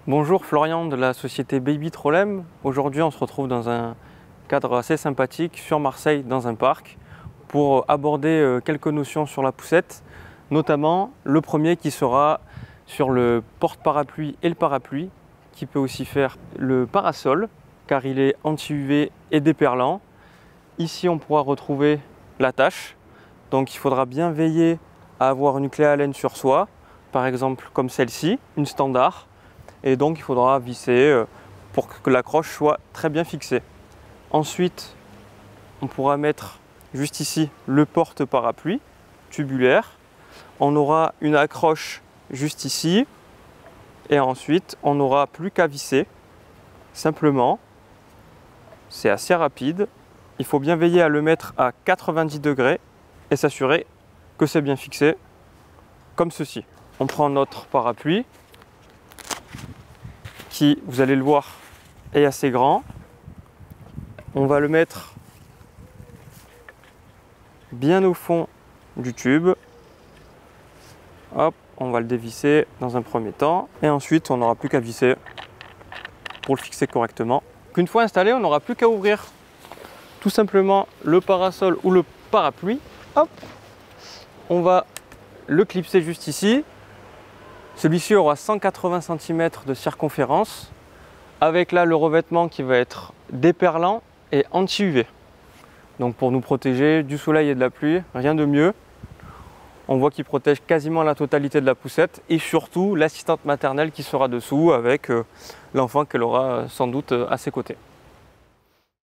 Bonjour, Florian de la société Baby Trollem. Aujourd'hui on se retrouve dans un cadre assez sympathique sur Marseille dans un parc pour aborder quelques notions sur la poussette, notamment le premier qui sera sur le porte-parapluie et le parapluie, qui peut aussi faire le parasol car il est anti-UV et déperlant. Ici on pourra retrouver l'attache, donc il faudra bien veiller à avoir une clé Allen sur soi, par exemple comme celle-ci, une standard. Et donc il faudra visser pour que l'accroche soit très bien fixée. Ensuite, on pourra mettre juste ici le porte-parapluie tubulaire. On aura une accroche juste ici. Et ensuite, on n'aura plus qu'à visser. Simplement, c'est assez rapide. Il faut bien veiller à le mettre à 90 degrés et s'assurer que c'est bien fixé, comme ceci. On prend notre parapluie, qui, vous allez le voir, est assez grand. On va le mettre bien au fond du tube. Hop, on va le dévisser dans un premier temps. Et ensuite, on n'aura plus qu'à visser pour le fixer correctement. Une fois installé, on n'aura plus qu'à ouvrir tout simplement le parasol ou le parapluie. Hop, on va le clipser juste ici. Celui-ci aura 180 cm de circonférence, avec là le revêtement qui va être déperlant et anti-UV. Donc pour nous protéger du soleil et de la pluie, rien de mieux. On voit qu'il protège quasiment la totalité de la poussette et surtout l'assistante maternelle qui sera dessous avec l'enfant qu'elle aura sans doute à ses côtés.